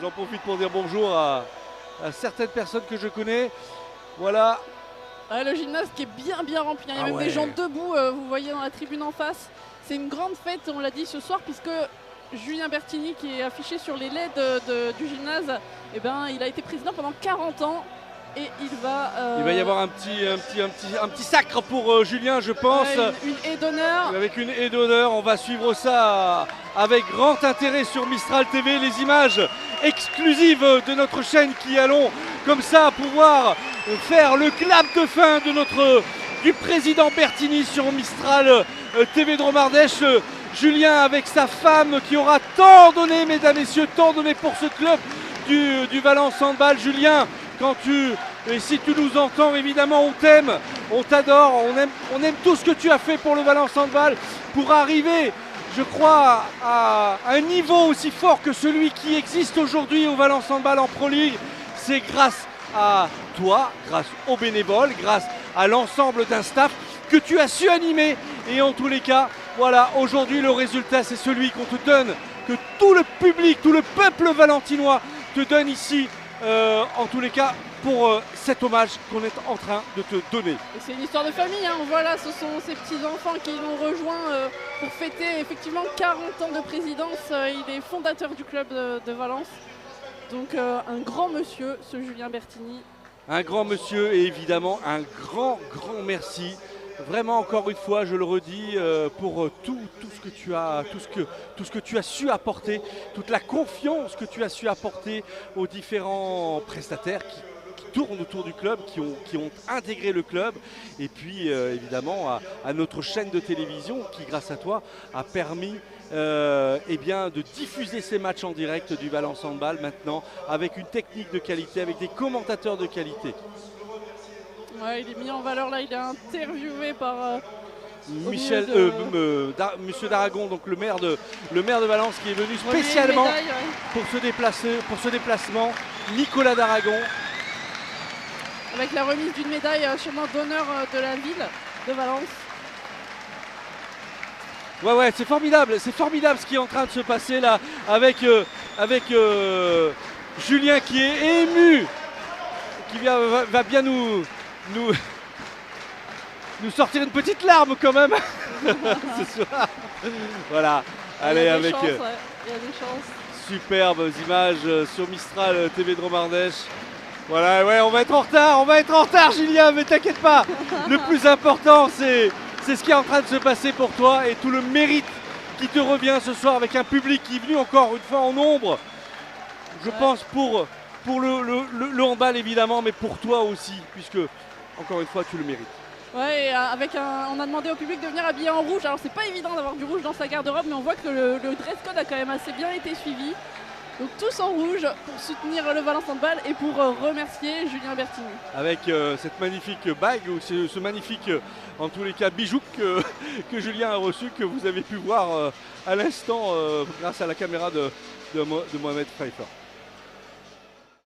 j'en profite pour dire bonjour à certaines personnes que je connais. Voilà. Le gymnase qui est bien rempli, il y a même des gens debout, vous voyez dans la tribune en face. C'est une grande fête, on l'a dit ce soir, puisque Julien Bertini, qui est affiché sur les LED du gymnase, eh ben, il a été président pendant 40 ans. Et il va y avoir un petit sacre pour Julien, je pense. Une haie d'honneur. Avec une haie d'honneur, on va suivre ça avec grand intérêt sur Mistral TV. Les images exclusives de notre chaîne qui allons comme ça pouvoir faire le clap de fin du président Bertini sur Mistral TV Dromardèche. Julien avec sa femme qui aura tant donné, mesdames et messieurs, tant donné pour ce club du Valence Handball. Julien, et si tu nous entends, évidemment, on t'aime, on t'adore, on aime tout ce que tu as fait pour le Valence Handball pour arriver, je crois, à un niveau aussi fort que celui qui existe aujourd'hui au Valence Handball en Pro League. C'est grâce à toi, grâce aux bénévoles, grâce à l'ensemble d'un staff que tu as su animer. Et en tous les cas, voilà, aujourd'hui le résultat, c'est celui qu'on te donne, que tout le public, tout le peuple valentinois te donne ici. En tous les cas, pour cet hommage qu'on est en train de te donner. C'est une histoire de famille, hein. On voit là, ce sont ces petits-enfants qui l'ont rejoint pour fêter effectivement 40 ans de présidence. Il est fondateur du club de Valence. Donc un grand monsieur, ce Julien Bertini. Un grand monsieur et évidemment un grand merci. Vraiment, encore une fois, je le redis, pour tout ce que tu as su apporter, toute la confiance que tu as su apporter aux différents prestataires qui tournent autour du club, qui ont intégré le club, et puis évidemment à notre chaîne de télévision qui, grâce à toi, a permis de diffuser ces matchs en direct du Valence Handball maintenant, avec une technique de qualité, avec des commentateurs de qualité. Ouais, il est mis en valeur là, il est interviewé par Monsieur d'Aragon, donc le maire de Valence, qui est venu spécialement pour ce déplacement. Nicolas d'Aragon. Avec la remise d'une médaille sûrement d'honneur de la ville de Valence. Ouais, c'est formidable ce qui est en train de se passer là avec Julien qui est ému, qui va bien nous sortir une petite larme quand même ce soir. Voilà, allez, avec il y a des chances. Superbes images sur Mistral TV Dromardèche. Voilà, ouais, on va être en retard Julien, mais t'inquiète pas. Le plus important, c'est ce qui est en train de se passer pour toi et tout le mérite qui te revient ce soir avec un public qui est venu encore une fois en nombre. Je pense pour le handball évidemment, mais pour toi aussi, puisque encore une fois tu le mérites. Ouais, on a demandé au public de venir habillé en rouge. Alors c'est pas évident d'avoir du rouge dans sa garde-robe, mais on voit que le dress code a quand même assez bien été suivi. Donc tous en rouge pour soutenir le Valence Handball et pour remercier Julien Bertini. Avec cette magnifique bague ou ce magnifique, en tous les cas, bijou que Julien a reçu, que vous avez pu voir à l'instant grâce à la caméra de Mohamed Pfeiffer.